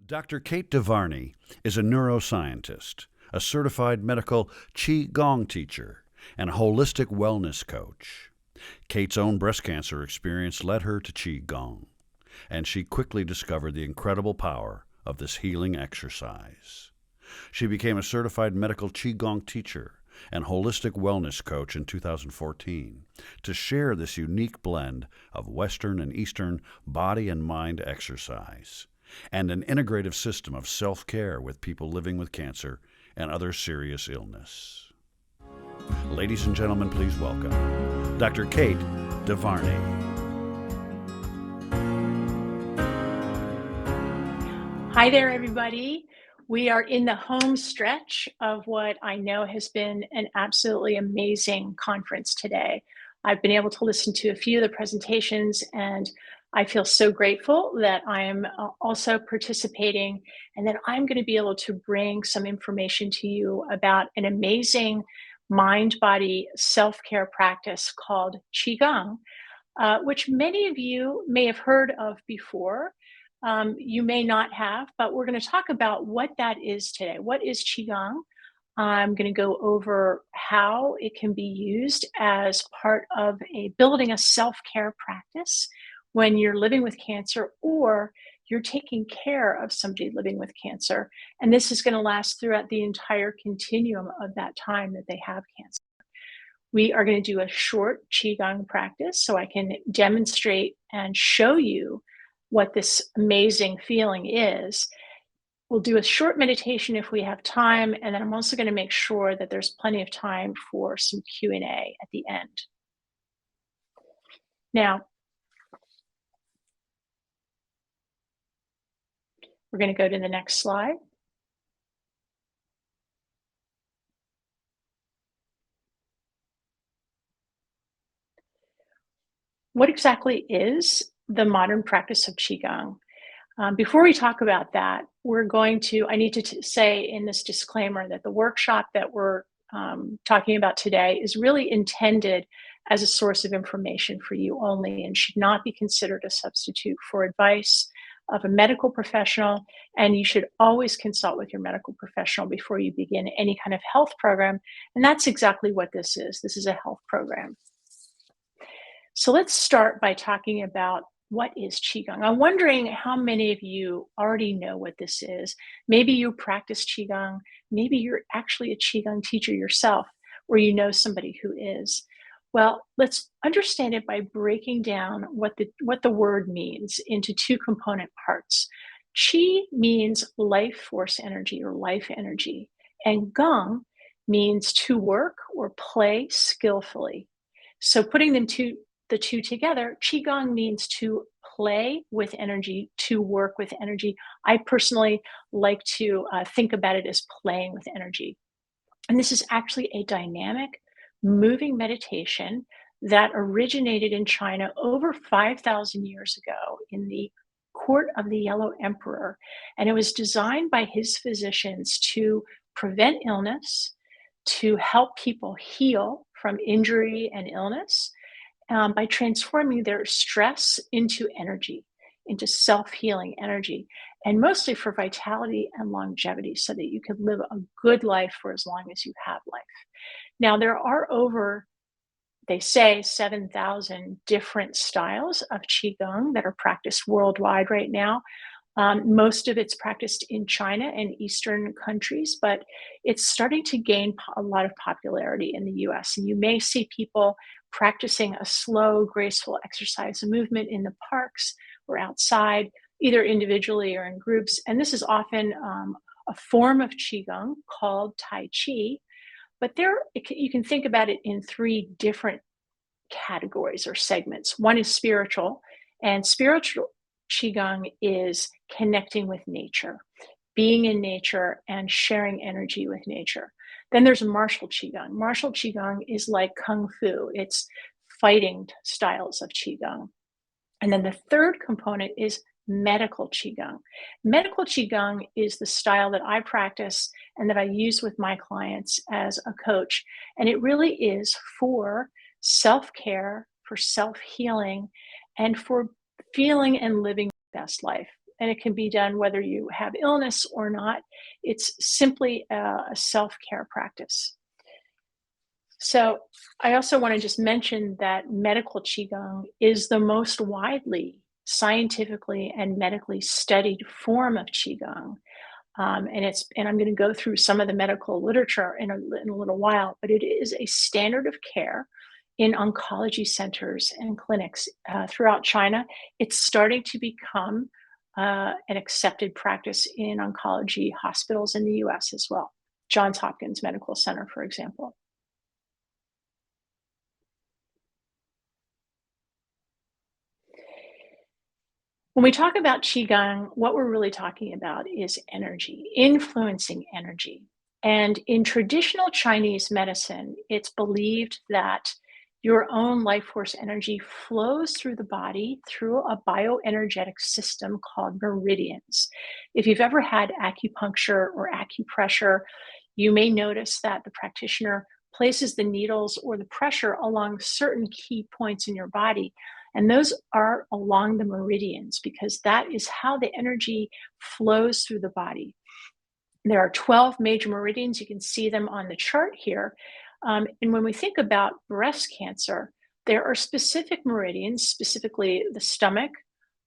Dr. Kate DeVarney is a neuroscientist, a certified medical Qigong teacher, and a holistic wellness coach. Kate's own breast cancer experience led her to Qigong, and she quickly discovered the incredible power of this healing exercise. She became a certified medical Qigong teacher and holistic wellness coach in 2014 to share this unique blend of Western and Eastern body and mind exercise and an integrative system of self-care with people living with cancer and other serious illness. Ladies and gentlemen, please welcome Dr. Kate DeVarney. Hi there, everybody. We are in the home stretch of what I know has been an absolutely amazing conference today. I've been able to listen to a few of the presentations, and I feel so grateful that I am also participating and that I'm going to be able to bring some information to you about an amazing mind-body self-care practice called Qigong, which many of you may have heard of before. You may not have, but we're going to talk about what that is today. What is Qigong? I'm going to go over how it can be used as part of building a self-care practice when you're living with cancer or you're taking care of somebody living with cancer. And this is going to last throughout the entire continuum of that time that they have cancer. We are going to do a short Qigong practice so I can demonstrate and show you what this amazing feeling is. We'll do a short meditation if we have time, and then I'm also going to make sure that there's plenty of time for some Q&A at the end. Now, we're going to go to the next slide. What exactly is the modern practice of Qigong? Before we talk about that, I need to say in this disclaimer that the workshop that we're talking about today is really intended as a source of information for you only and should not be considered a substitute for advice of a medical professional. And you should always consult with your medical professional before you begin any kind of health program. And that's exactly what this is. This is a health program. So let's start by talking about what is Qigong. I'm wondering how many of you already know what this is. Maybe you practice Qigong. Maybe you're actually a Qigong teacher yourself, or you know somebody who is. Well, let's understand it by breaking down what the word means into two component parts. Qi means life force energy or life energy, and Gong means to work or play skillfully. So putting the two together, Qigong means to play with energy, to work with energy. I personally like to think about it as playing with energy. And this is actually a dynamic, moving meditation that originated in China over 5,000 years ago in the court of the Yellow Emperor. And it was designed by his physicians to prevent illness, to help people heal from injury and illness, by transforming their stress into energy, into self-healing energy, and mostly for vitality and longevity so that you could live a good life for as long as you have life. Now, there are over, they say, 7,000 different styles of Qigong that are practiced worldwide right now. Most of it's practiced in China and Eastern countries, but it's starting to gain a lot of popularity in the US. And you may see people practicing a slow, graceful exercise and movement in the parks or outside, either individually or in groups. And this is often a form of Qigong called Tai Chi. But you can think about it in three different categories or segments. One is spiritual, and spiritual Qigong is connecting with nature, being in nature and sharing energy with nature. Then there's martial Qigong. Martial Qigong is like Kung Fu. It's fighting styles of Qigong. And then the third component is medical Qigong. Medical Qigong is the style that I practice and that I use with my clients as a coach. And it really is for self-care, for self-healing, and for feeling and living the best life. and it can be done whether you have illness or not. It's simply a self-care practice. So I also want to just mention that medical Qigong is the most widely scientifically and medically studied form of Qigong. And I'm going to go through some of the medical literature in a little while, but it is a standard of care in oncology centers and clinics throughout China. It's starting to become an accepted practice in oncology hospitals in the US as well. Johns Hopkins Medical Center, for example. When we talk about Qigong, what we're really talking about is energy, influencing energy. And in traditional Chinese medicine, it's believed that your own life force energy flows through the body through a bioenergetic system called meridians. If you've ever had acupuncture or acupressure, you may notice that the practitioner places the needles or the pressure along certain key points in your body. And those are along the meridians because that is how the energy flows through the body. There are 12 major meridians. You can see them on the chart here. And when we think about breast cancer, there are specific meridians, specifically the stomach,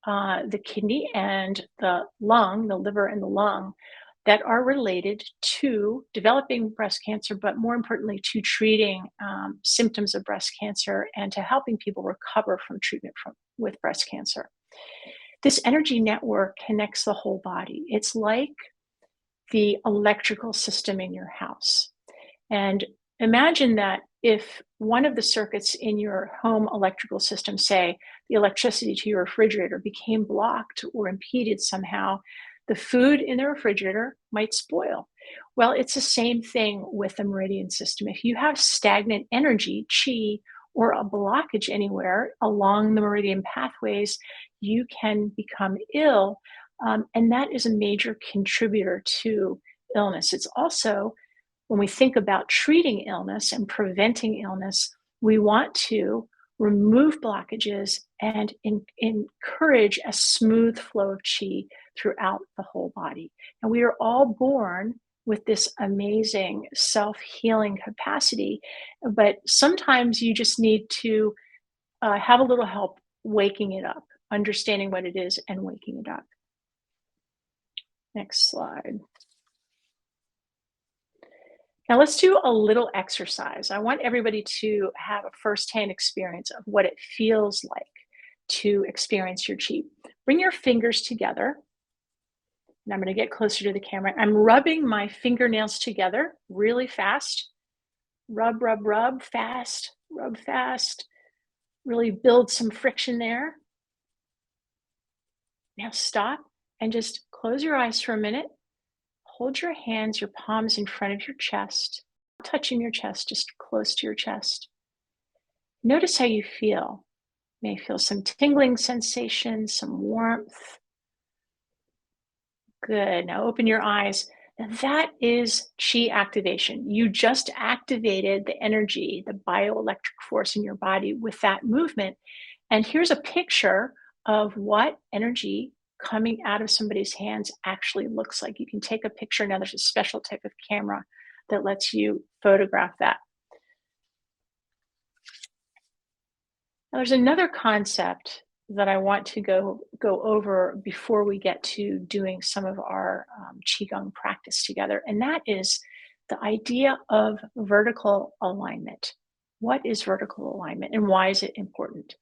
the kidney, and the lung, the liver and the lung, that are related to developing breast cancer, but more importantly, to treating symptoms of breast cancer and to helping people recover from treatment with breast cancer. This energy network connects the whole body. It's like the electrical system in your house. And imagine that if one of the circuits in your home electrical system, say the electricity to your refrigerator, became blocked or impeded somehow, the food in the refrigerator might spoil. Well, it's the same thing with the meridian system. If you have stagnant energy, qi, or a blockage anywhere along the meridian pathways, you can become ill. And that is a major contributor to illness. It's also, when we think about treating illness and preventing illness, we want to remove blockages and encourage a smooth flow of qi throughout the whole body. And we are all born with this amazing self-healing capacity, but sometimes you just need to have a little help waking it up, understanding what it is and waking it up. Next slide. Now let's do a little exercise. I want everybody to have a firsthand experience of what it feels like to experience your qi. Bring your fingers together. And I'm going to get closer to the camera. I'm rubbing my fingernails together really fast. Rub, rub, rub, fast, rub fast. Really build some friction there. Now stop and just close your eyes for a minute. Hold your hands, your palms in front of your chest, touching your chest, just close to your chest. Notice how you feel. You may feel some tingling sensation, some warmth. Good. Now open your eyes. Now that is qi activation. You just activated the energy, the bioelectric force in your body with that movement. And here's a picture of what energy coming out of somebody's hands actually looks like. You can take a picture. Now there's a special type of camera that lets you photograph that. Now there's another concept that I want to go over before we get to doing some of our Qigong practice together, and that is the idea of vertical alignment. What is vertical alignment and why is it important?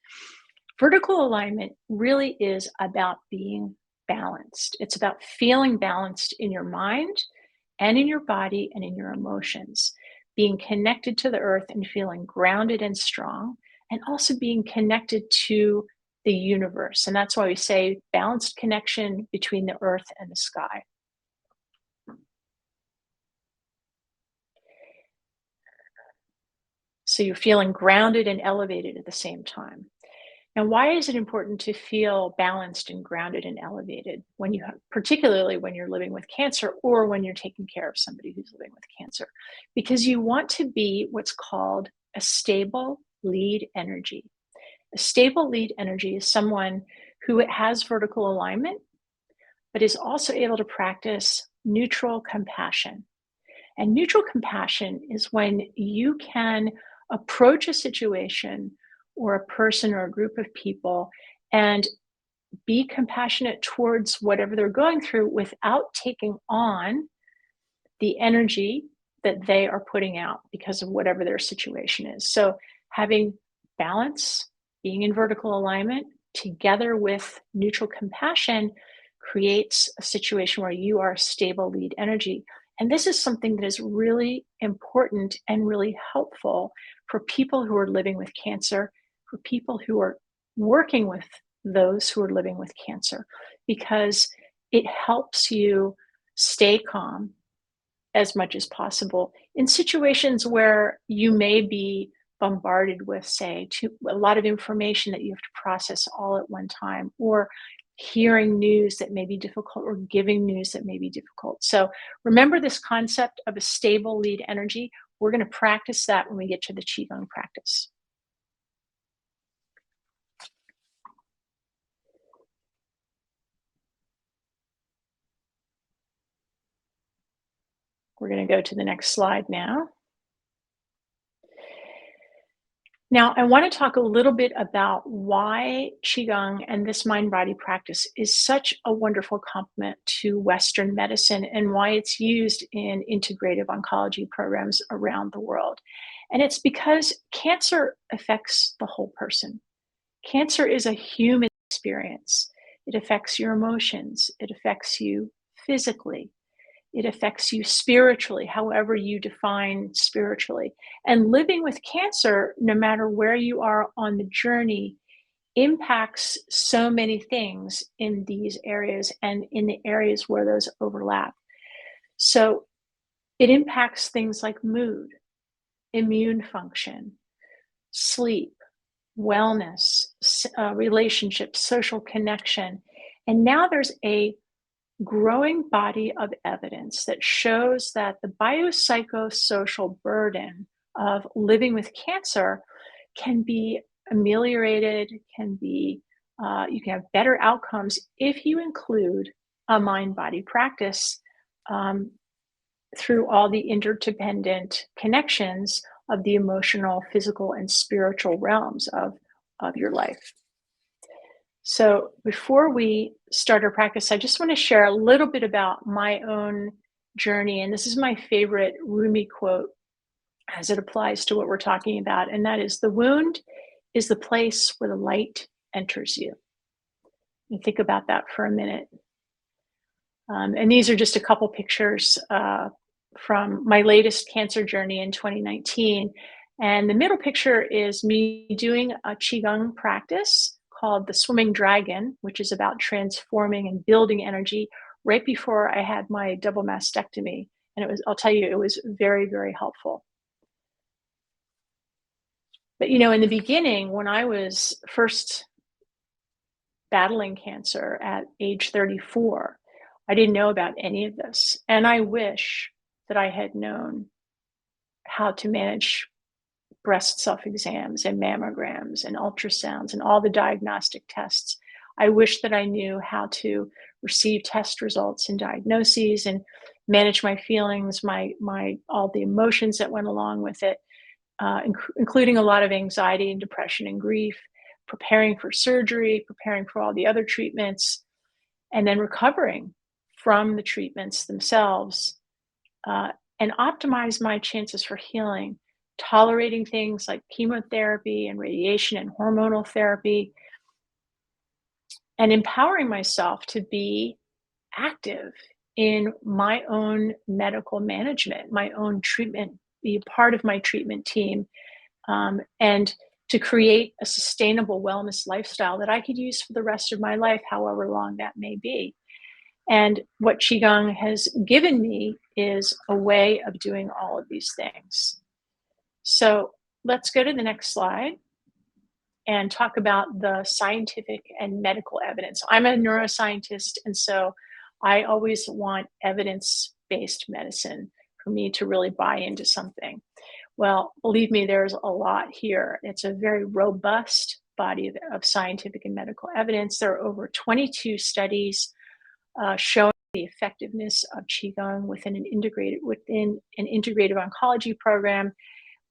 Vertical alignment really is about being balanced. It's about feeling balanced in your mind and in your body and in your emotions, being connected to the earth and feeling grounded and strong, and also being connected to the universe. And that's why we say balanced connection between the earth and the sky. So you're feeling grounded and elevated at the same time. Now, why is it important to feel balanced and grounded and elevated when you have, particularly when you're living with cancer or when you're taking care of somebody who's living with cancer? Because you want to be what's called a stable lead energy. A stable lead energy is someone who has vertical alignment, but is also able to practice neutral compassion. And neutral compassion is when you can approach a situation or a person or a group of people and be compassionate towards whatever they're going through without taking on the energy that they are putting out because of whatever their situation is. So having balance, being in vertical alignment, together with neutral compassion creates a situation where you are stable lead energy. And this is something that is really important and really helpful for people who are living with cancer, for people who are working with those who are living with cancer, because it helps you stay calm as much as possible in situations where you may be bombarded with, say, a lot of information that you have to process all at one time, or hearing news that may be difficult, or giving news that may be difficult. So remember this concept of a stable lead energy. We're going to practice that when we get to the Qigong practice. We're going to go to the next slide now. Now, I want to talk a little bit about why Qigong and this mind-body practice is such a wonderful complement to Western medicine, and why it's used in integrative oncology programs around the world. And it's because cancer affects the whole person. Cancer is a human experience. It affects your emotions. It affects you physically. It affects you spiritually, however you define spiritually. And living with cancer, no matter where you are on the journey, impacts so many things in these areas and in the areas where those overlap. So it impacts things like mood, immune function, sleep, wellness, relationships, social connection. And now there's a growing body of evidence that shows that the biopsychosocial burden of living with cancer can be ameliorated, can be you can have better outcomes if you include a mind-body practice through all the interdependent connections of the emotional, physical, and spiritual realms of your life. So before we start our practice, I just want to share a little bit about my own journey. And this is my favorite Rumi quote as it applies to what we're talking about. And that is, the wound is the place where the light enters you. And think about that for a minute. And these are just a couple pictures from my latest cancer journey in 2019. And the middle picture is me doing a Qigong practice called the Swimming Dragon, which is about transforming and building energy right before I had my double mastectomy. And it was, I'll tell you, it was very, very helpful. But, you know, in the beginning, when I was first battling cancer at age 34, I didn't know about any of this. And I wish that I had known how to manage breast self-exams and mammograms and ultrasounds and all the diagnostic tests. I wish that I knew how to receive test results and diagnoses and manage my feelings, my all the emotions that went along with it, including a lot of anxiety and depression and grief, preparing for surgery, preparing for all the other treatments, and then recovering from the treatments themselves, and optimize my chances for healing, tolerating things like chemotherapy and radiation and hormonal therapy, and empowering myself to be active in my own medical management, my own treatment, be a part of my treatment team, and to create a sustainable wellness lifestyle that I could use for the rest of my life, however long that may be. And what Qigong has given me is a way of doing all of these things. So let's go to the next slide and talk about the scientific and medical evidence. I'm a neuroscientist, and so I always want evidence-based medicine for me to really buy into something. Well, believe me, there's a lot here. It's a very robust body of scientific and medical evidence. There are over 22 studies showing the effectiveness of Qigong within an integrative oncology program.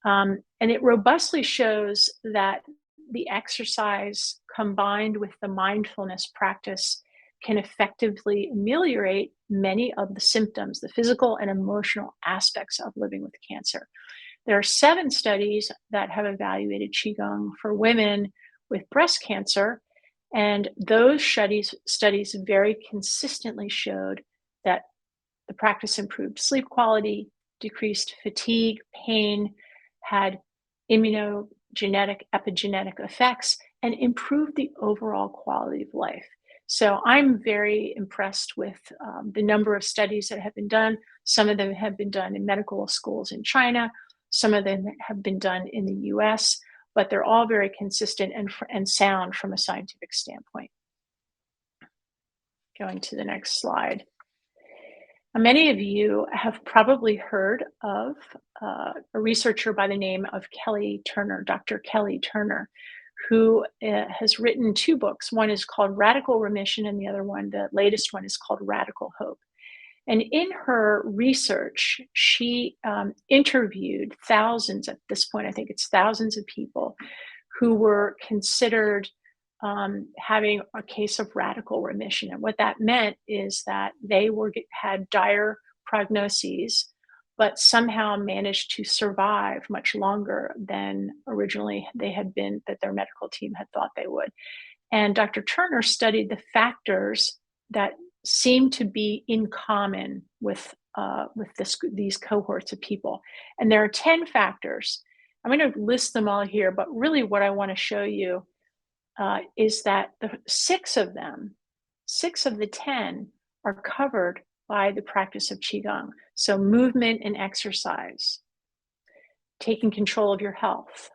And it robustly shows that the exercise combined with the mindfulness practice can effectively ameliorate many of the symptoms, the physical and emotional aspects of living with cancer. There are 7 studies that have evaluated Qigong for women with breast cancer, and those studies very consistently showed that the practice improved sleep quality, decreased fatigue, pain, had immunogenetic, epigenetic effects, and improved the overall quality of life. So I'm very impressed with the number of studies that have been done. Some of them have been done in medical schools in China. Some of them have been done in the US, but they're all very consistent and sound from a scientific standpoint. Going to the next slide. Many of you have probably heard of a researcher by the name of Kelly Turner, Dr. Kelly Turner, who has written 2 books. One is called Radical Remission, and the other one, the latest one, is called Radical Hope. And in her research, she interviewed thousands, at this point, I think it's thousands of people who were considered having a case of radical remission. And what that meant is that they had dire prognoses, but somehow managed to survive much longer than originally that their medical team had thought they would. And Dr. Turner studied the factors that seem to be in common with these cohorts of people. And there are 10 factors. I'm going to list them all here, but really what I want to show you is that the 6 of the 10 are covered by the practice of Qigong. So movement and exercise, taking control of your health,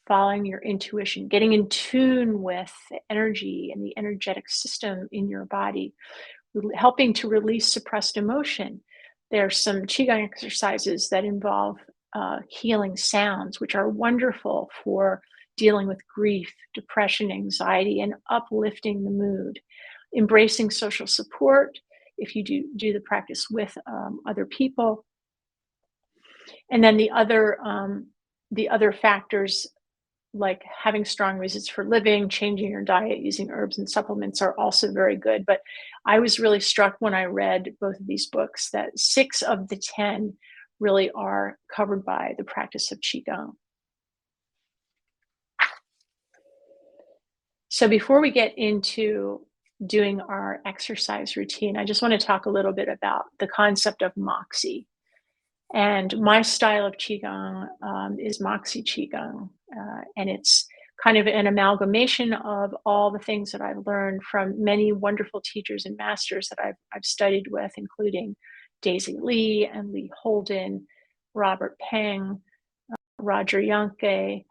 following your intuition, getting in tune with the energy and the energetic system in your body, helping to release suppressed emotion. There are some Qigong exercises that involve healing sounds, which are wonderful for dealing with grief, depression, anxiety, and uplifting the mood. Embracing social support if you do the practice with other people. And then the other factors, like having strong reasons for living, changing your diet, using herbs and supplements, are also very good. But I was really struck when I read both of these books that 6 of the 10 really are covered by the practice of Qigong. So before we get into doing our exercise routine, I just want to talk a little bit about the concept of moxie. And my style of Qigong is moxie Qigong. And it's kind of an amalgamation of all the things that I've learned from many wonderful teachers and masters that I've studied with, including Daisy Lee and Lee Holden, Robert Peng, Roger Younke,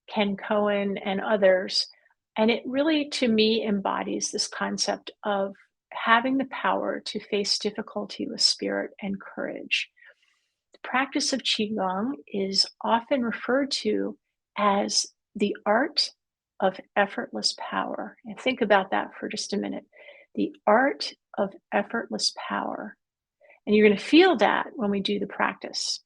Ken Cohen, and others. And it really, to me, embodies this concept of having the power to face difficulty with spirit and courage. The practice of Qigong is often referred to as the art of effortless power. And think about that for just a minute. The art of effortless power. And you're going to feel that when we do the practice.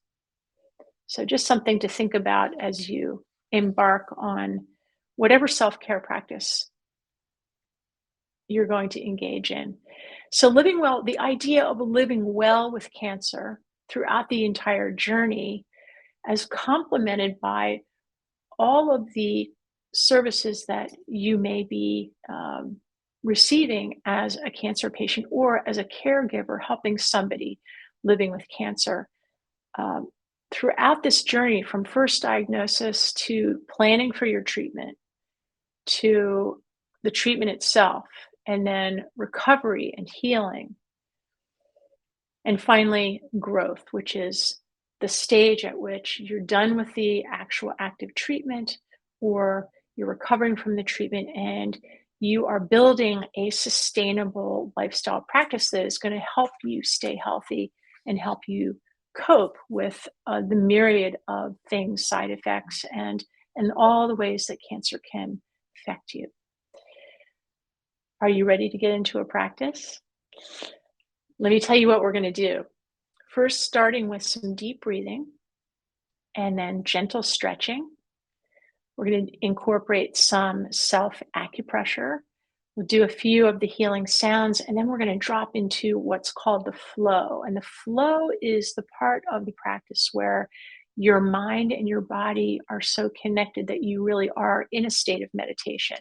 So just something to think about as you embark on whatever self-care practice you're going to engage in. So living well, the idea of living well with cancer throughout the entire journey, as complemented by all of the services that you may be receiving as a cancer patient or as a caregiver helping somebody living with cancer. Throughout this journey, from first diagnosis to planning for your treatment, to the treatment itself, and then recovery and healing. And finally, growth, which is the stage at which you're done with the actual active treatment or you're recovering from the treatment and you are building a sustainable lifestyle practice that is going to help you stay healthy and help you cope with the myriad of things, side effects, and all the ways that cancer can affect you. Are you ready to get into a practice? Let me tell you what we're going to do. First, starting with some deep breathing and then gentle stretching. We're going to incorporate some self acupressure. We'll do a few of the healing sounds, and then we're going to drop into what's called the flow. And the flow is the part of the practice where your mind and your body are so connected that you really are in a state of meditation.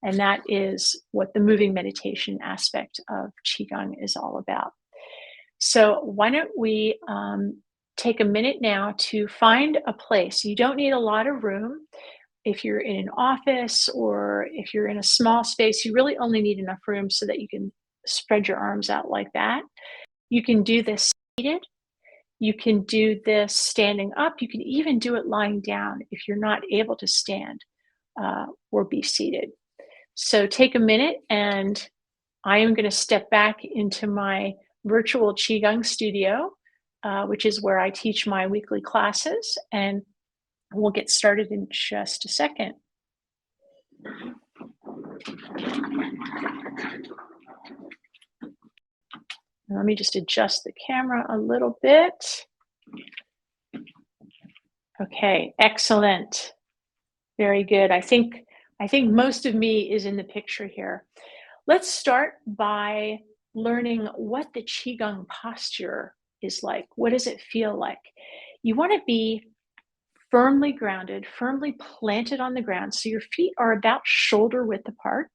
And that is what the moving meditation aspect of Qigong is all about. So why don't we take a minute now to find a place. You don't need a lot of room. If you're in an office or if you're in a small space, you really only need enough room so that you can spread your arms out like that. You can do this seated. You can do this standing up. You can even do it lying down if you're not able to stand or be seated. So take a minute, and I am going to step back into my virtual Qigong studio, which is where I teach my weekly classes, and we'll get started in just a second. Let me just adjust the camera a little bit. Okay, excellent. Very good. I think most of me is in the picture here. Let's start by learning what the Qigong posture is like. What does it feel like? You want to be firmly grounded, firmly planted on the ground. So your feet are about shoulder width apart.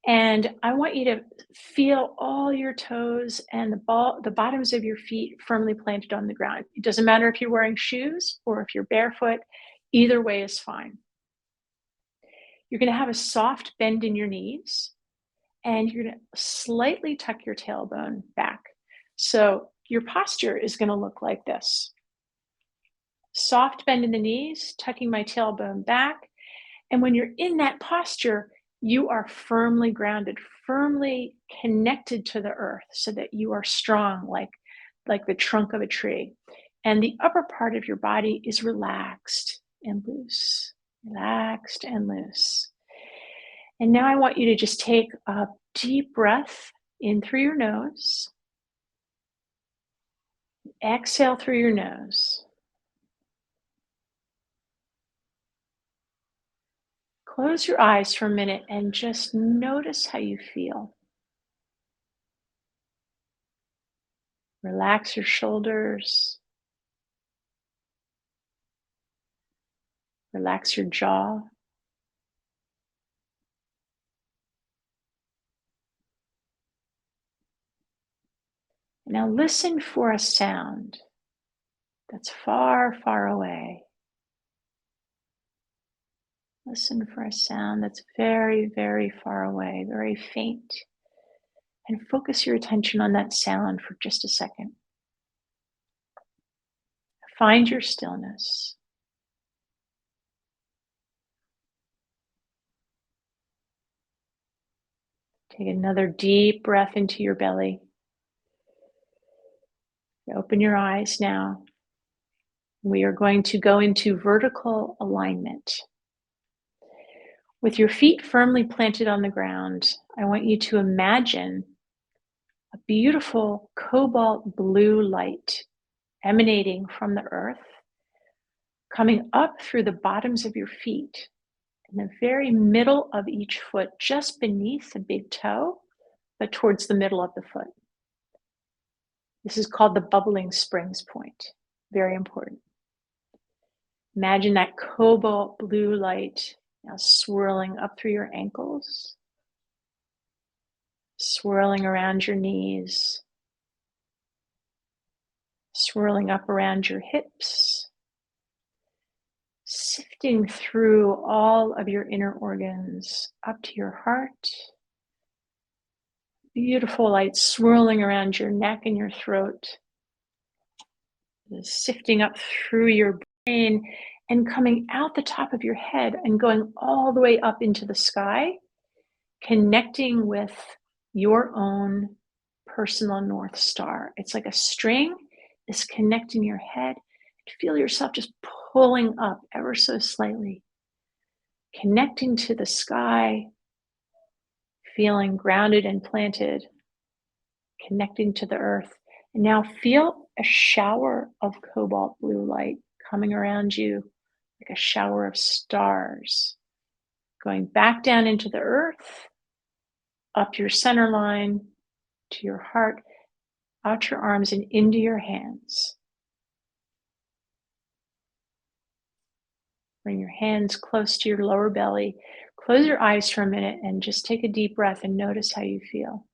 And I want you to feel all your toes and the bottoms of your feet firmly planted on the ground. It doesn't matter if you're wearing shoes or if you're barefoot, either way is fine. You're going to have a soft bend in your knees, and you're going to slightly tuck your tailbone back. So your posture is going to look like this. Soft bend in the knees, tucking my tailbone back. And when you're in that posture, you are firmly grounded, firmly connected to the earth so that you are strong like the trunk of a tree. And the upper part of your body is relaxed and loose, relaxed and loose. And now I want you to just take a deep breath in through your nose. Exhale through your nose. Close your eyes for a minute and just notice how you feel. Relax your shoulders. Relax your jaw. Now listen for a sound that's far, far away. Listen for a sound that's very, very far away, very faint. And focus your attention on that sound for just a second. Find your stillness. Take another deep breath into your belly. Open your eyes now. We are going to go into vertical alignment. With your feet firmly planted on the ground, I want you to imagine a beautiful cobalt blue light emanating from the earth, coming up through the bottoms of your feet, in the very middle of each foot, just beneath the big toe, but towards the middle of the foot. This is called the bubbling springs point. Very important. Imagine that cobalt blue light now swirling up through your ankles, swirling around your knees, swirling up around your hips, sifting through all of your inner organs up to your heart. Beautiful light swirling around your neck and your throat, sifting up through your brain and coming out the top of your head and going all the way up into the sky, connecting with your own personal North Star. It's like a string is connecting your head. Feel yourself just pulling up ever so slightly, connecting to the sky, feeling grounded and planted, connecting to the earth. And now feel a shower of cobalt blue light coming around you, like a shower of stars, going back down into the earth, up your center line, to your heart, out your arms and into your hands. Bring your hands close to your lower belly. Close your eyes for a minute and just take a deep breath and notice how you feel.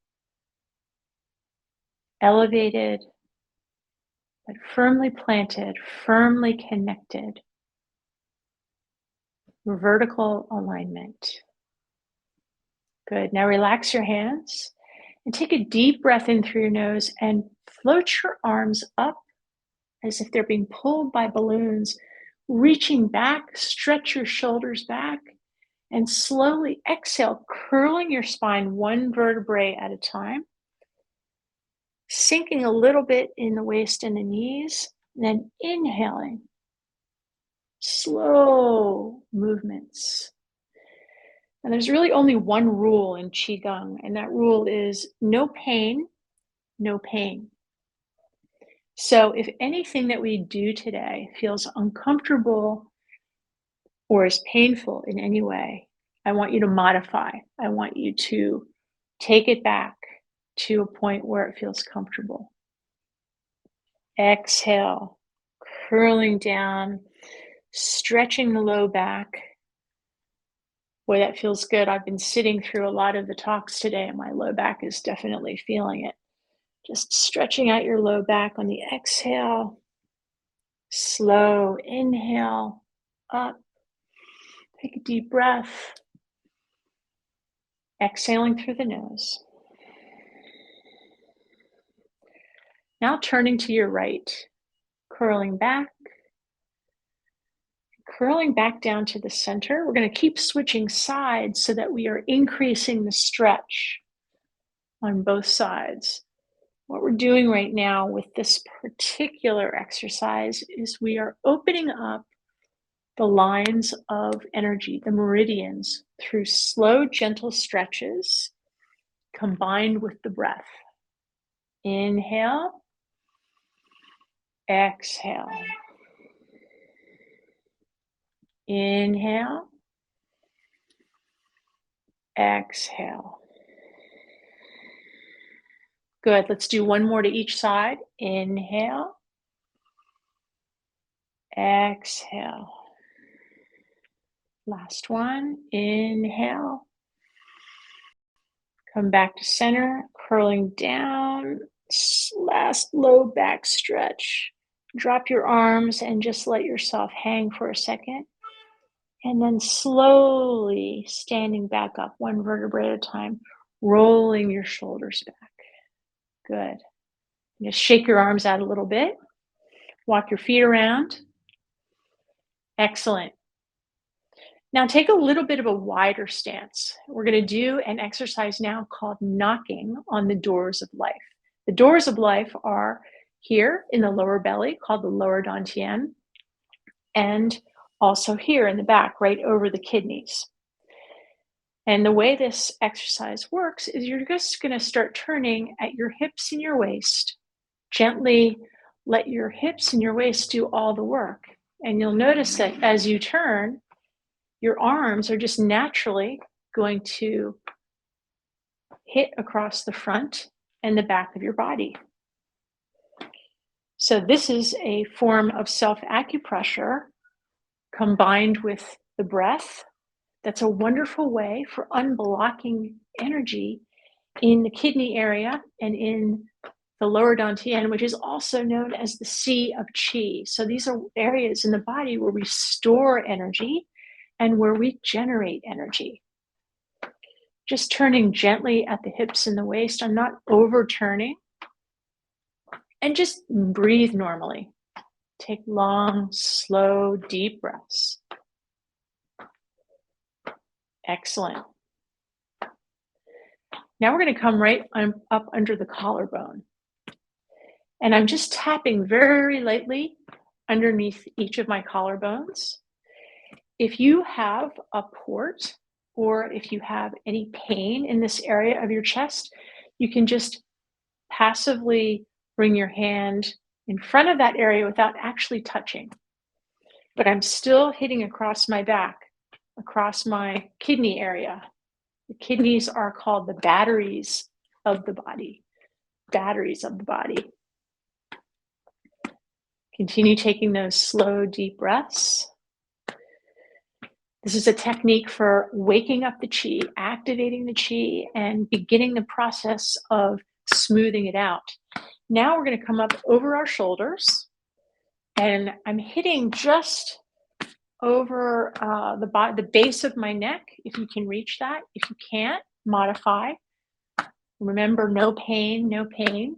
Elevated, but firmly planted, firmly connected. Vertical alignment. Good. Now relax your hands and take a deep breath in through your nose and float your arms up as if they're being pulled by balloons, reaching back, stretch your shoulders back, and slowly exhale, curling your spine one vertebrae at a time, sinking a little bit in the waist and the knees, and then inhaling, slow movements. And there's really only one rule in Qigong, and that rule is no pain, no pain. So if anything that we do today feels uncomfortable or is painful in any way, I want you to modify. I want you to take it back to a point where it feels comfortable. Exhale, curling down, stretching the low back. Boy, that feels good. I've been sitting through a lot of the talks today, and my low back is definitely feeling it. Just stretching out your low back on the exhale. Slow inhale, up. Take a deep breath. Exhaling through the nose. Now turning to your right, curling back down to the center. We're going to keep switching sides so that we are increasing the stretch on both sides. What we're doing right now with this particular exercise is we are opening up the lines of energy, the meridians, through slow, gentle stretches combined with the breath. Inhale, exhale. Inhale, exhale. Good. Let's do one more to each side. Inhale, exhale. Last one. Inhale. Come back to center, curling down. Last low back stretch. Drop your arms and just let yourself hang for a second. And then slowly standing back up, one vertebrae at a time, rolling your shoulders back. Good. Just shake your arms out a little bit. Walk your feet around. Excellent. Now take a little bit of a wider stance. We're going to do an exercise now called knocking on the doors of life. The doors of life are here in the lower belly, called the lower dantian, and also here in the back, right over the kidneys. And the way this exercise works is you're just going to start turning at your hips and your waist. Gently let your hips and your waist do all the work. And you'll notice that as you turn, your arms are just naturally going to hit across the front and the back of your body. So this is a form of self-acupressure combined with the breath. That's a wonderful way for unblocking energy in the kidney area and in the lower dantian, which is also known as the sea of qi. So these are areas in the body where we store energy and where we generate energy. Just turning gently at the hips and the waist. I'm not overturning. And just breathe normally. Take long, slow, deep breaths. Excellent. Now we're going to come right up under the collarbone. And I'm just tapping very lightly underneath each of my collarbones. If you have a port or if you have any pain in this area of your chest, you can just passively bring your hand in front of that area without actually touching. But I'm still hitting across my back, across my kidney area. The kidneys are called the batteries of the body. Batteries of the body. Continue taking those slow, deep breaths. This is a technique for waking up the chi, activating the chi, and beginning the process of smoothing it out. Now we're going to come up over our shoulders, and I'm hitting just over the base of my neck, if you can reach that. If you can't, modify. Remember, no pain, no pain.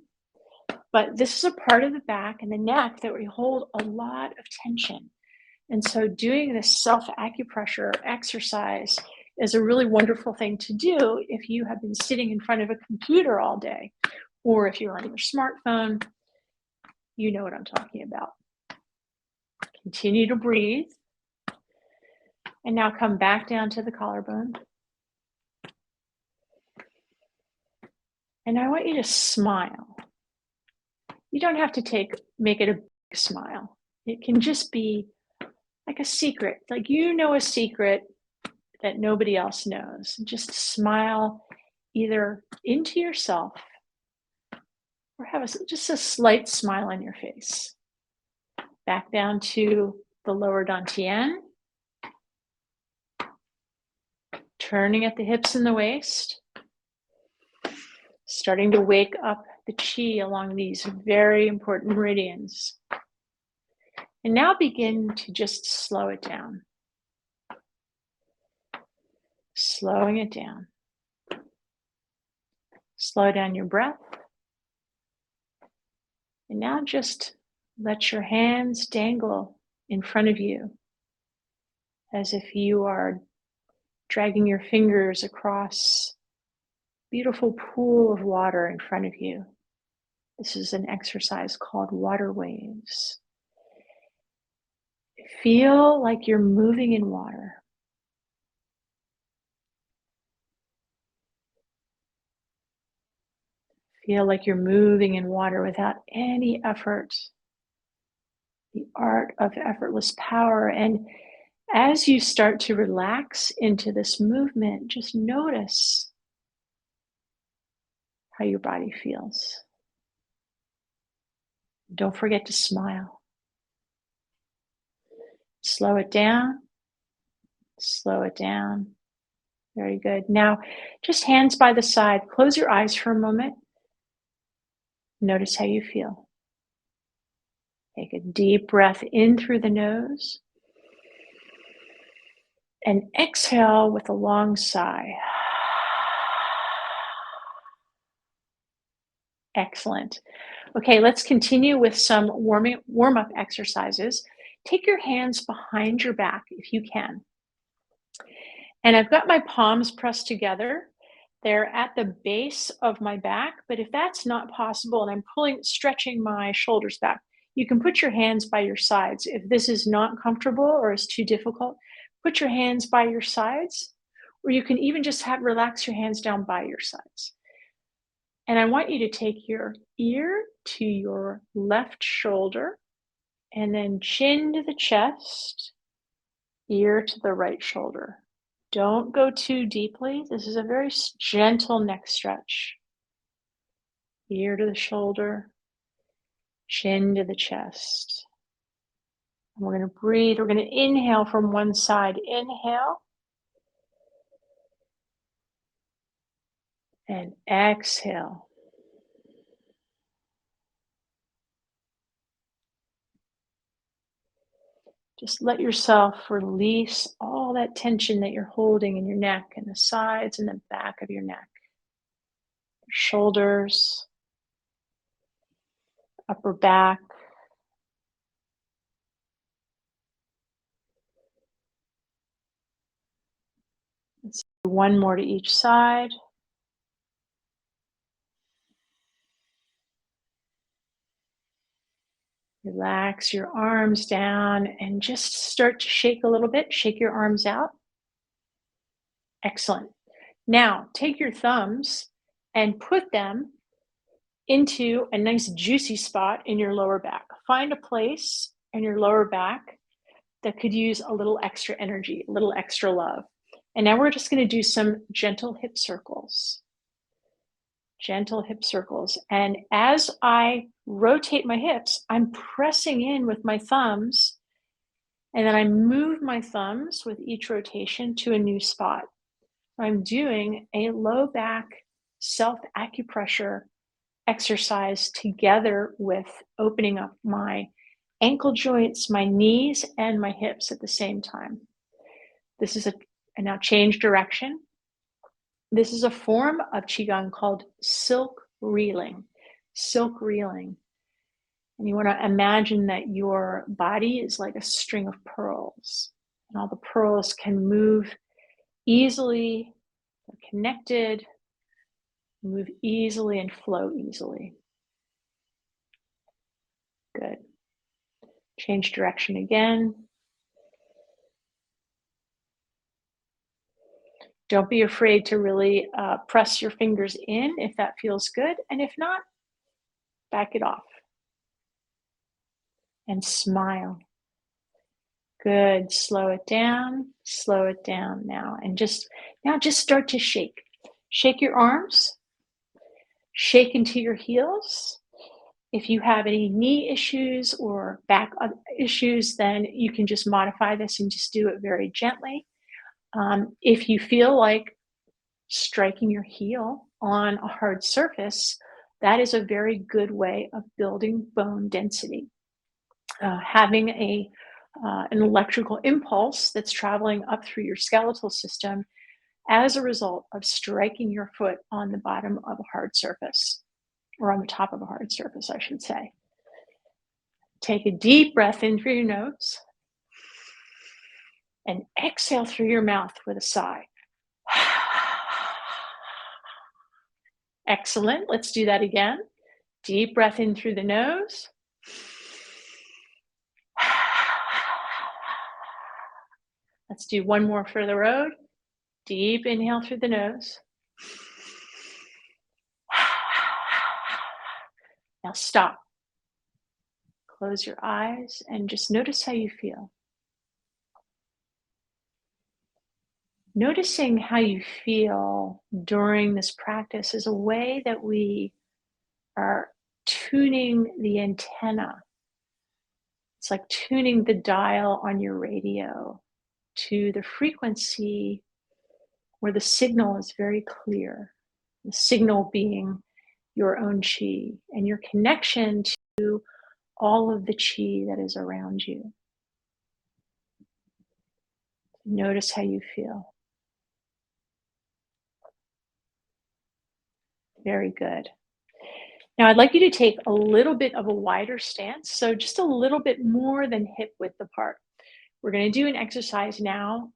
But this is a part of the back and the neck that we hold a lot of tension. And so doing this self-acupressure exercise is a really wonderful thing to do if you have been sitting in front of a computer all day, or if you're on your smartphone. You know what I'm talking about. Continue to breathe. And now come back down to the collarbone. And I want you to smile. You don't have to make it a big smile. It can just be like a secret, like you know a secret that nobody else knows. Just smile either into yourself or have just a slight smile on your face. Back down to the lower dantian. Turning at the hips and the waist. Starting to wake up the chi along these very important meridians. And now begin to just slow it down. Slowing it down. Slow down your breath. And now just let your hands dangle in front of you as if you are dragging your fingers across a beautiful pool of water in front of you. This is an exercise called water waves. Feel like you're moving in water. Feel like you're moving in water without any effort. The art of effortless power. And as you start to relax into this movement, just notice how your body feels. Don't forget to smile. Slow it down. Slow it down. Very good. Now, just hands by the side. Close your eyes for a moment. Notice how you feel. Take a deep breath in through the nose. And exhale with a long sigh. Excellent. Okay, let's continue with some warm-up exercises. Take your hands behind your back if you can. And I've got my palms pressed together. They're at the base of my back, but if that's not possible and I'm stretching my shoulders back, you can put your hands by your sides. If this is not comfortable or is too difficult, put your hands by your sides, or you can even just relax your hands down by your sides. And I want you to take your ear to your left shoulder and then chin to the chest, ear to the right shoulder. Don't go too deeply. This is a very gentle neck stretch. Ear to the shoulder, chin to the chest. And we're going to breathe. We're going to inhale from one side. Inhale. And exhale. Just let yourself release all that tension that you're holding in your neck and the sides and the back of your neck. Your shoulders, upper back. Let's do one more to each side. Relax your arms down and just start to shake a little bit. Shake your arms out. Excellent. Now, take your thumbs and put them into a nice juicy spot in your lower back. Find a place in your lower back that could use a little extra energy, a little extra love. And now we're just going to do some gentle hip circles. Gentle hip circles. And as I rotate my hips, I'm pressing in with my thumbs, and then I move my thumbs with each rotation to a new spot. I'm doing a low back self acupressure exercise together with opening up my ankle joints, my knees, and my hips at the same time. This is a now change direction. This is a form of Qigong called silk reeling. Silk reeling. And you want to imagine that your body is like a string of pearls, and all the pearls can move easily, they're connected, move easily and flow easily. Good. Change direction again. Don't be afraid to really press your fingers in if that feels good. And if not, back it off. And smile. Good. Slow it down now. And just start to shake. Shake your arms. Shake into your heels. If you have any knee issues or back issues, then you can just modify this and just do it very gently. If you feel like striking your heel on a hard surface, that is a very good way of building bone density. Having an electrical impulse that's traveling up through your skeletal system as a result of striking your foot on the bottom of a hard surface, or on the top of a hard surface, I should say. Take a deep breath in through your nose and exhale through your mouth with a sigh. Excellent. Let's do that again. Deep breath in through the nose. Let's do one more for the road. Deep inhale through the nose. Now stop. Close your eyes and just notice how you feel. Noticing how you feel during this practice is a way that we are tuning the antenna. It's like tuning the dial on your radio to the frequency where the signal is very clear. The signal being your own chi and your connection to all of the chi that is around you. Notice how you feel. Very good. Now I'd like you to take a little bit of a wider stance, so just a little bit more than hip width apart. We're going to do an exercise now,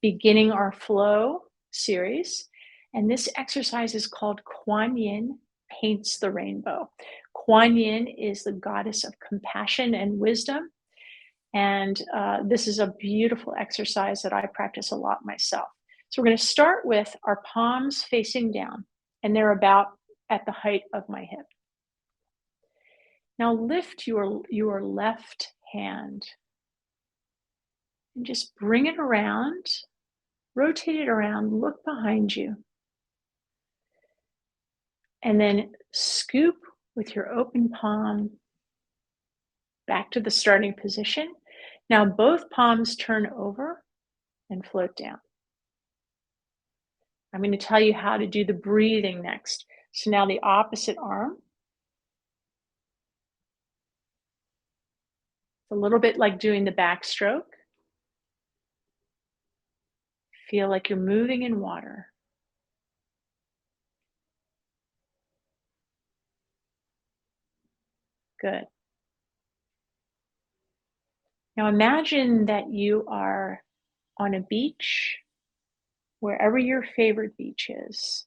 beginning our flow series. And this exercise is called Kuan Yin Paints the Rainbow. Kuan Yin is the goddess of compassion and wisdom. And this is a beautiful exercise that I practice a lot myself. So we're going to start with our palms facing down, and they're about at the height of my hip. Now lift your left hand and just bring it around, rotate it around, look behind you. And then scoop with your open palm back to the starting position. Now both palms turn over and float down. I'm going to tell you how to do the breathing next. So now the opposite arm. It's a little bit like doing the backstroke. Feel like you're moving in water. Good. Now imagine that you are on a beach, wherever your favorite beach is.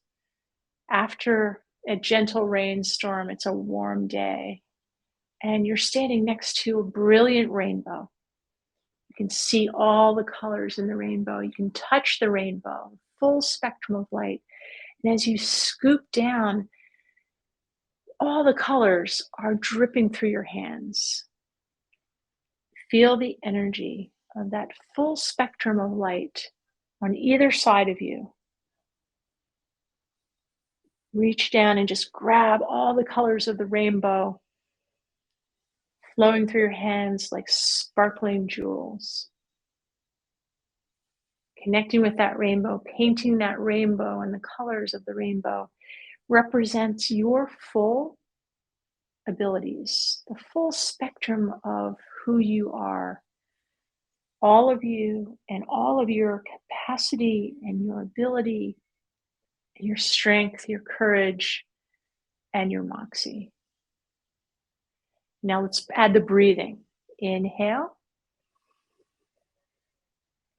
After a gentle rainstorm, it's a warm day, and you're standing next to a brilliant rainbow. You can see all the colors in the rainbow. You can touch the rainbow, full spectrum of light. And as you scoop down, all the colors are dripping through your hands. Feel the energy of that full spectrum of light on either side of you. Reach down and just grab all the colors of the rainbow, flowing through your hands like sparkling jewels. Connecting with that rainbow, painting that rainbow, and the colors of the rainbow represents your full abilities, the full spectrum of who you are, all of you and all of your capacity and your ability, and your strength, your courage, and your moxie. Now let's add the breathing. Inhale.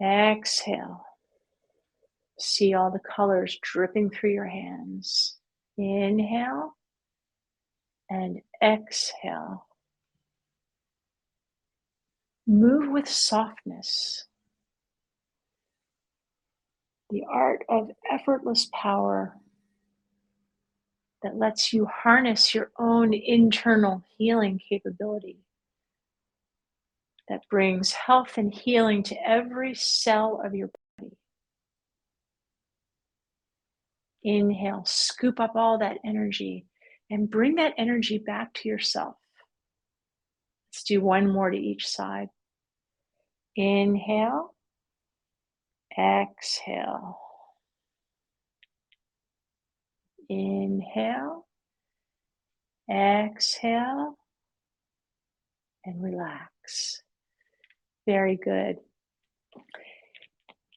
Exhale. See all the colors dripping through your hands. Inhale and exhale. Move with softness. The art of effortless power that lets you harness your own internal healing capability, that brings health and healing to every cell of your body. Inhale, scoop up all that energy and bring that energy back to yourself. Let's do one more to each side. Inhale, exhale. Inhale, exhale, and relax. Very good.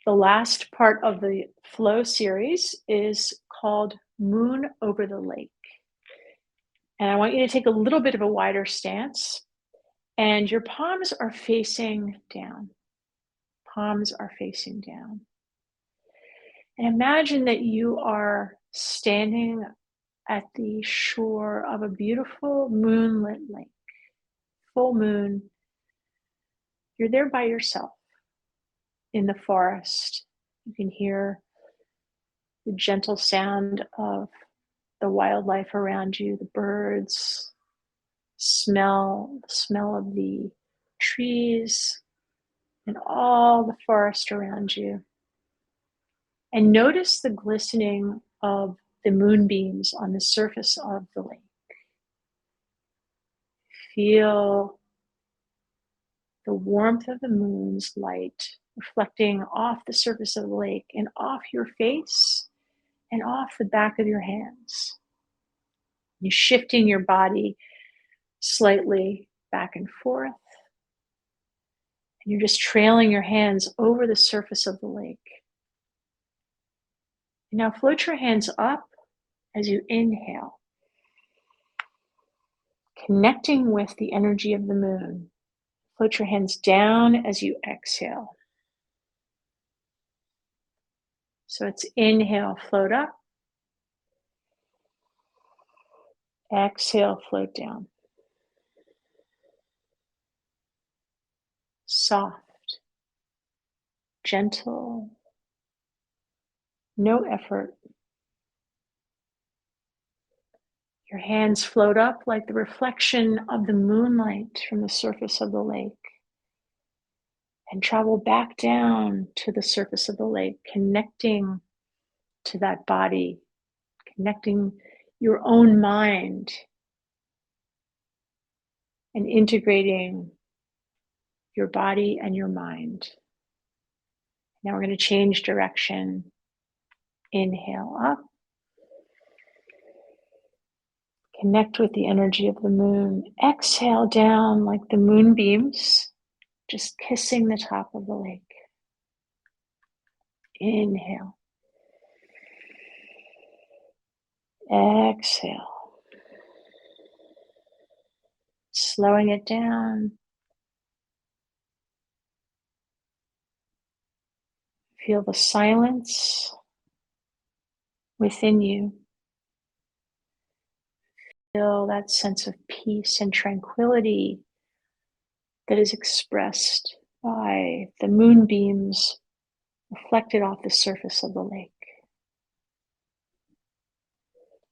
The last part of the flow series is called Moon Over the Lake. And I want you to take a little bit of a wider stance, and your palms are facing down. Palms are facing down. And imagine that you are standing at the shore of a beautiful moonlit lake, full moon. You're there by yourself in the forest. You can hear the gentle sound of the wildlife around you, the birds, the smell of the trees and all the forest around you. And notice the glistening of the moonbeams on the surface of the lake. Feel the warmth of the moon's light reflecting off the surface of the lake and off your face and off the back of your hands. You're shifting your body slightly back and forth. And you're just trailing your hands over the surface of the lake. And now float your hands up as you inhale, connecting with the energy of the moon. Float your hands down as you exhale. So it's inhale, float up. Exhale, float down. Soft, gentle, no effort. Your hands float up like the reflection of the moonlight from the surface of the lake and travel back down to the surface of the lake, connecting to that body, connecting your own mind and integrating your body and your mind. Now we're going to change direction. Inhale up. Connect with the energy of the moon. Exhale down like the moonbeams, just kissing the top of the lake. Inhale. Exhale. Slowing it down. Feel the silence within you. Feel that sense of peace and tranquility that is expressed by the moonbeams reflected off the surface of the lake.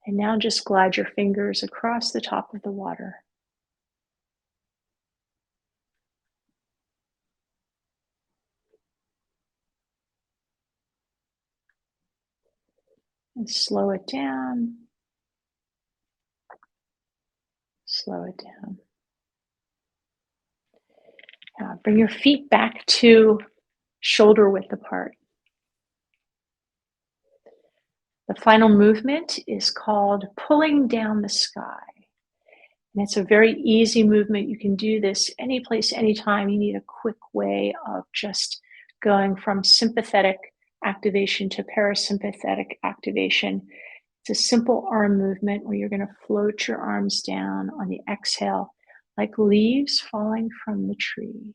And now just glide your fingers across the top of the water. And slow it down. Slow it down. Now bring your feet back to shoulder width apart. The final movement is called pulling down the sky. And it's a very easy movement. You can do this any place, anytime. You need a quick way of just going from sympathetic activation to parasympathetic activation. It's a simple arm movement where you're going to float your arms down on the exhale, like leaves falling from the tree.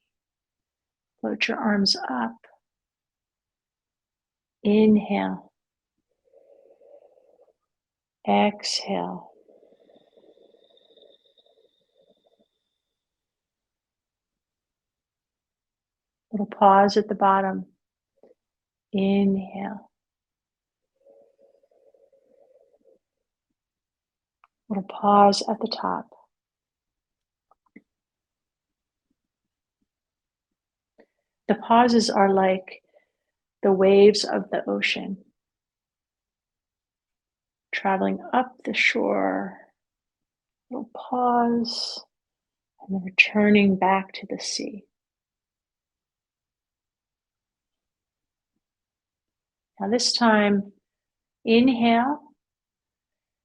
Float your arms up. Inhale. Exhale. Little pause at the bottom. Inhale. Little pause at the top. The pauses are like the waves of the ocean, traveling up the shore. Little pause, and then returning back to the sea. Now this time, inhale.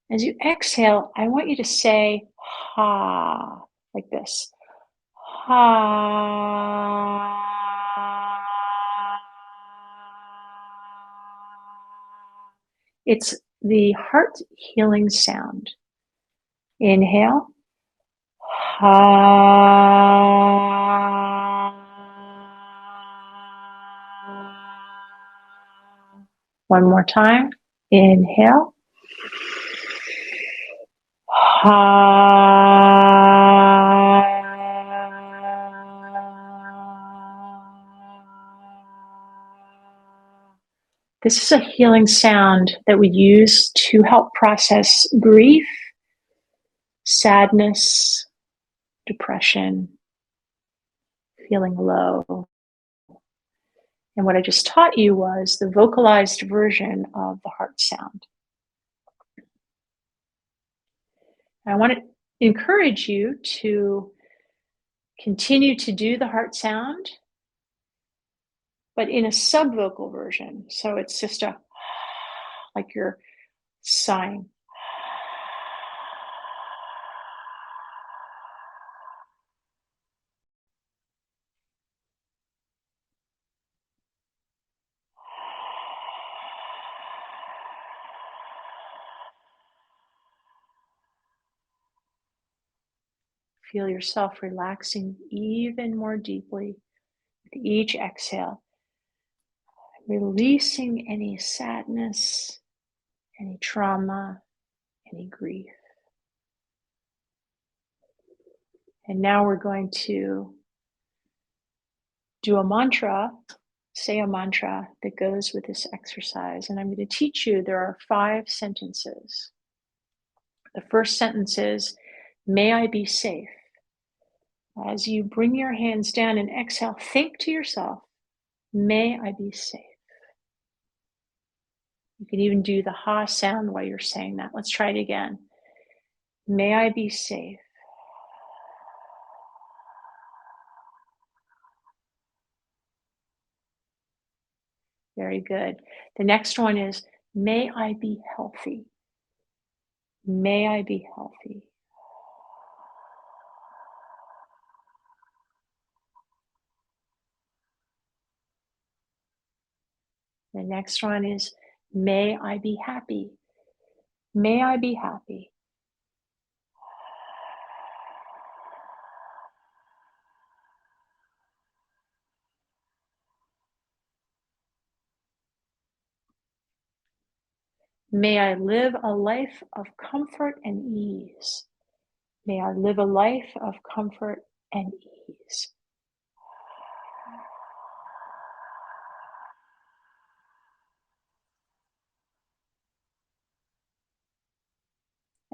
As you exhale, I want you to say ha, like this. Ha. It's the heart healing sound. Inhale. Ha. One more time. Inhale. This is a healing sound that we use to help process grief, sadness, depression, feeling low. And what I just taught you was the vocalized version of the heart sound. I want to encourage you to continue to do the heart sound, but in a subvocal version. So it's just a, like you're sighing. Feel yourself relaxing even more deeply with each exhale, releasing any sadness, any trauma, any grief. And now we're going to do a mantra, say a mantra that goes with this exercise. And I'm going to teach you, there are 5 sentences. The first sentence is, may I be safe. As you bring your hands down and exhale, think to yourself, may I be safe. You can even do the ha sound while you're saying that. Let's try it again. May I be safe. Very good. The next one is, may I be healthy. May I be healthy. The next one is, may I be happy. May I be happy. May I live a life of comfort and ease. May I live a life of comfort and ease.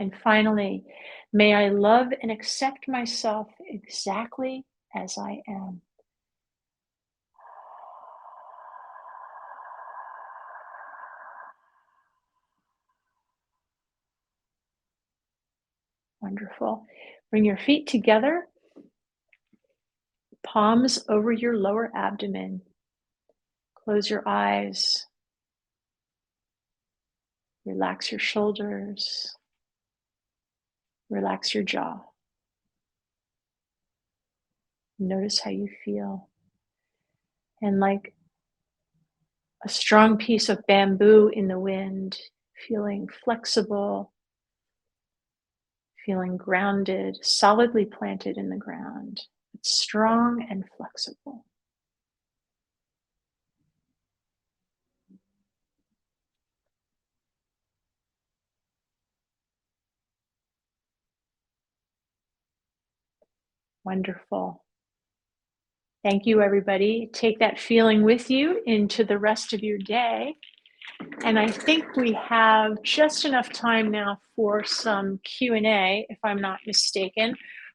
And finally, may I love and accept myself exactly as I am. Wonderful. Bring your feet together, palms over your lower abdomen. Close your eyes. Relax your shoulders. Relax your jaw. Notice how you feel. And like a strong piece of bamboo in the wind, feeling flexible, feeling grounded, solidly planted in the ground. It's strong and flexible. Wonderful. Thank you, everybody. Take that feeling with you into the rest of your day. And I think we have just enough time now for some Q&A, if I'm not mistaken.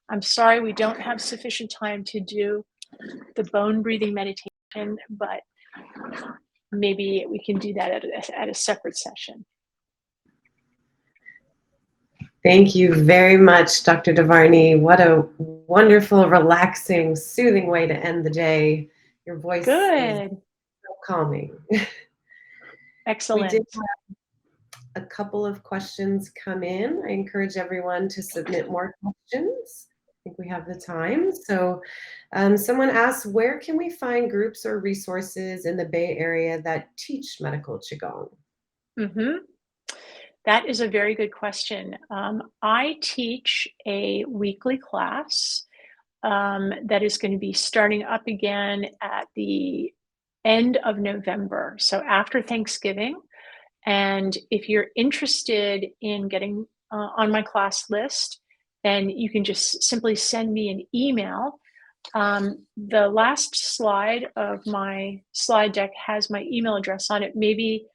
I'm sorry we don't have sufficient time to do the bone breathing meditation, but maybe we can do that at a separate session. Thank you very much, Dr. DeVarney. What a wonderful, relaxing, soothing way to end the day. Your voice is so calming. Excellent. We did have a couple of questions come in. I encourage everyone to submit more questions. I think we have the time. So someone asked, where can we find groups or resources in the Bay Area that teach medical Qigong? Mm-hmm. That is a very good question. I teach a weekly class that is going to be starting up again at the end of November, so after Thanksgiving. And if you're interested in getting on my class list, then you can just simply send me an email. The last slide of my slide deck has my email address on it. Maybe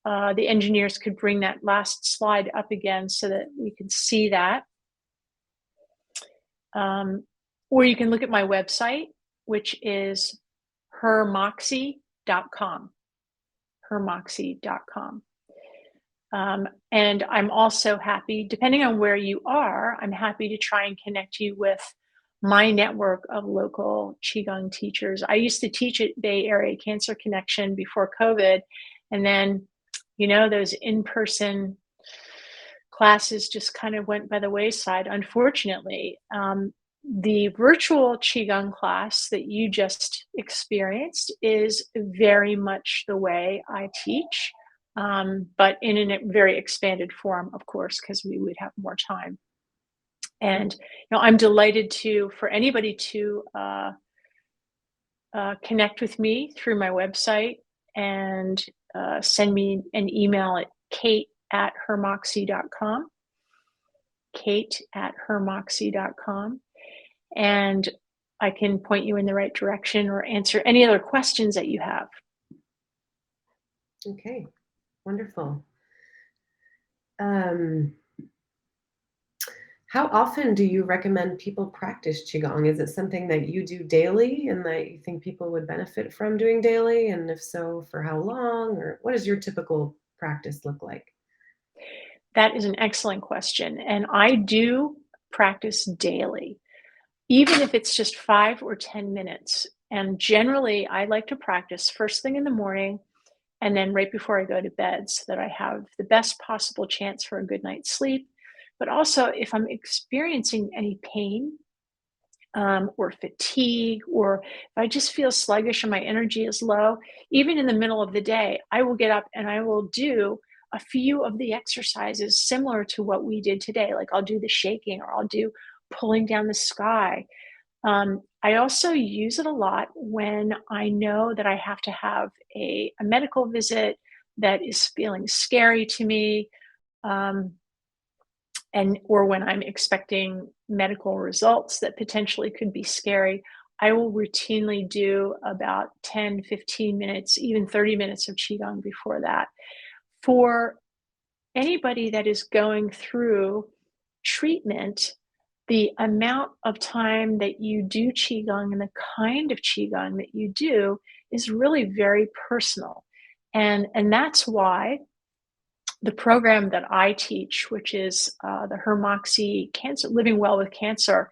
the engineers could bring that last slide up again so that we can see that. Or you can look at my website, which is hermoxy.com. hermoxy.com. And I'm also happy, depending on where you are, I'm happy to try and connect you with my network of local Qigong teachers. I used to teach at Bay Area Cancer Connection before COVID. And then, you know, those in-person classes just kind of went by the wayside, unfortunately. The virtual Qigong class that you just experienced is very much the way I teach, but in a very expanded form, of course, because we would have more time. And you know, I'm delighted for anybody to connect with me through my website and send me an email at kate@hermoxy.com. kate@hermoxy.com. And I can point you in the right direction or answer any other questions that you have. Okay, wonderful. How often do you recommend people practice Qigong? Is it something that you do daily and that you think people would benefit from doing daily? And if so, for how long? Or what does your typical practice look like? That is an excellent question. And I do practice daily, even if it's just 5 or 10 minutes. And generally, I like to practice first thing in the morning and then right before I go to bed so that I have the best possible chance for a good night's sleep. But also, if I'm experiencing any pain or fatigue, or if I just feel sluggish and my energy is low, even in the middle of the day, I will get up and I will do a few of the exercises similar to what we did today. Like I'll do the shaking or I'll do pulling down the sky. I also use it a lot when I know that I have to have a medical visit that is feeling scary to me, or when I'm expecting medical results that potentially could be scary. I will routinely do about 10, 15 minutes, even 30 minutes of Qigong before that. For anybody that is going through treatment, the amount of time that you do Qigong and the kind of Qigong that you do is really very personal. And that's why the program that I teach, which is the Hermoxy Cancer, Living Well with Cancer,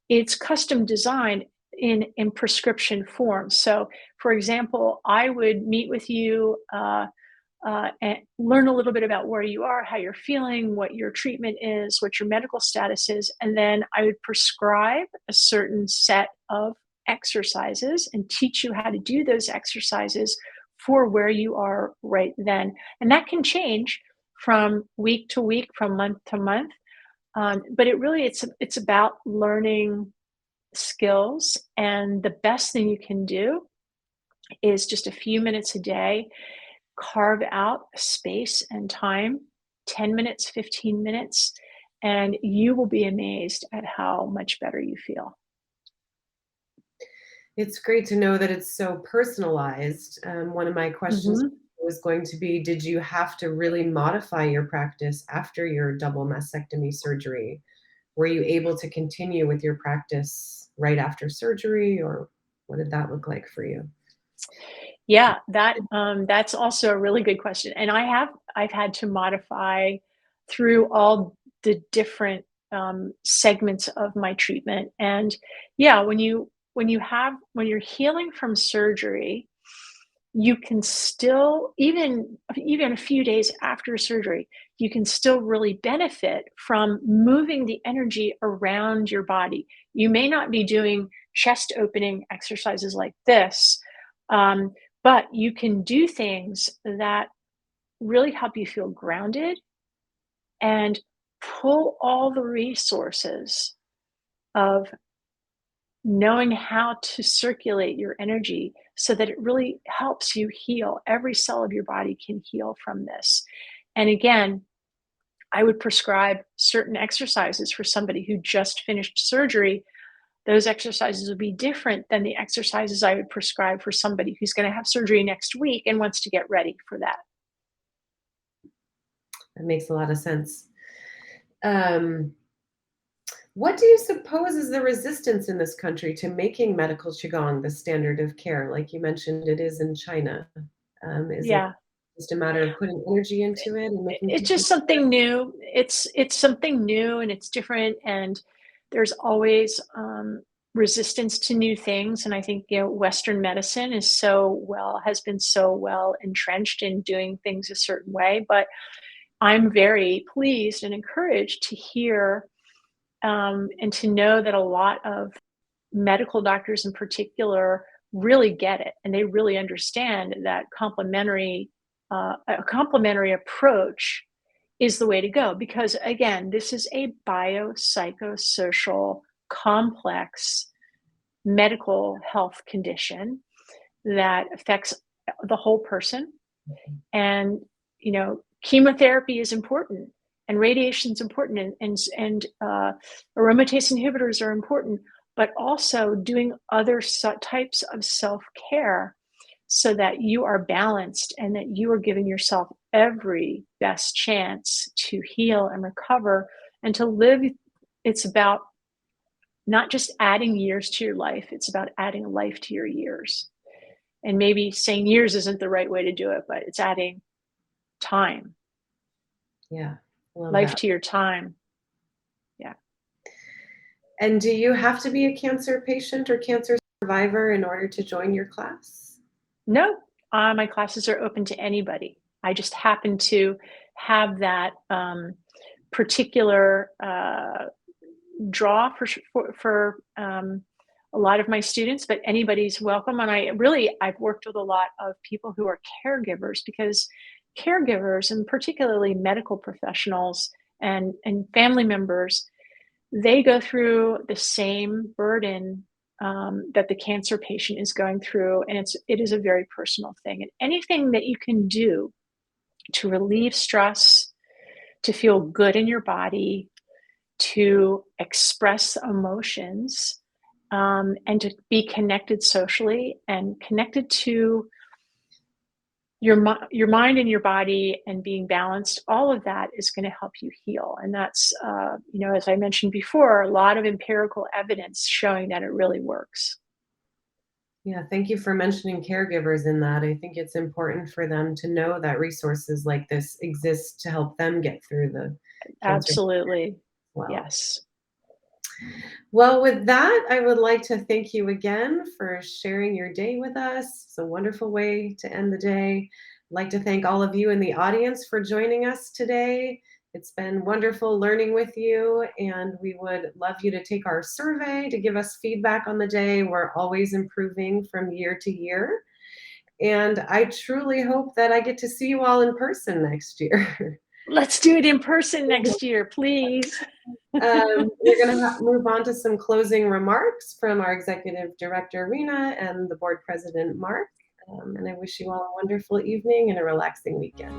it's custom designed in prescription form. So, for example, I would meet with you and learn a little bit about where you are, how you're feeling, what your treatment is, what your medical status is, and then I would prescribe a certain set of exercises and teach you how to do those exercises for where you are right then. And that can change from week to week, from month to month. But it's about learning skills, and the best thing you can do is just a few minutes a day, carve out space and time, 10 minutes, 15 minutes, and you will be amazed at how much better you feel. It's great to know that it's so personalized. One of my questions Mhm. was going to be, did you have to really modify your practice after your double mastectomy surgery? Were you able to continue with your practice right after surgery, or what did that look like for you? Yeah, that's also a really good question, and I've had to modify through all the different, segments of my treatment, and yeah, when you're healing from surgery, you can still even a few days after surgery, you can still really benefit from moving the energy around your body. You may not be doing chest opening exercises like this, um, but you can do things that really help you feel grounded and pull all the resources of knowing how to circulate your energy so that it really helps you heal. Every cell of your body can heal from this. And again, I would prescribe certain exercises for somebody who just finished surgery. Those exercises would be different than the exercises I would prescribe for somebody who's going to have surgery next week and wants to get ready for that. That makes a lot of sense. Um, what do you suppose is the resistance in this country to making medical qigong the standard of care? Like you mentioned, it is in China. Is it Yeah. just a matter of putting energy into it and making It's people just something new. It's something new and it's different, and there's always resistance to new things. And I think Western medicine has been so well entrenched in doing things a certain way. But I'm very pleased and encouraged to hear and to know that a lot of medical doctors in particular really get it, and they really understand that a complementary approach is the way to go, because again, this is a biopsychosocial complex medical health condition that affects the whole person. And chemotherapy is important, and radiation is important, and aromatase inhibitors are important, but also doing other types of self-care so that you are balanced and that you are giving yourself every best chance to heal and recover and to live. It's about not just adding years to your life, it's about adding life to your years. And maybe saying years isn't the right way to do it, but it's adding time, Yeah, I love life that. to your time. Yeah. And do you have to be a cancer patient or cancer survivor in order to join your class? No, my classes are open to anybody. I just happen to have that particular draw for a lot of my students, but anybody's welcome. And I've worked with a lot of people who are caregivers, because caregivers, and particularly medical professionals and family members, they go through the same burden that the cancer patient is going through, and it is a very personal thing. And anything that you can do to relieve stress, to feel good in your body, to express emotions, and to be connected socially and connected to your mind and your body and being balanced, all of that is going to help you heal. And that's, as I mentioned before, a lot of empirical evidence showing that it really works. Yeah, thank you for mentioning caregivers in that. I think it's important for them to know that resources like this exist to help them get through the cancer. Absolutely. Well. Yes. Well, with that, I would like to thank you again for sharing your day with us. It's a wonderful way to end the day. I'd like to thank all of you in the audience for joining us today. It's been wonderful learning with you, and we would love you to take our survey to give us feedback on the day. We're always improving from year to year. And I truly hope that I get to see you all in person next year. Let's do it in person next year, please. We're going to move on to some closing remarks from our Executive Director, Rena, and the Board President, Mark. And I wish you all a wonderful evening and a relaxing weekend.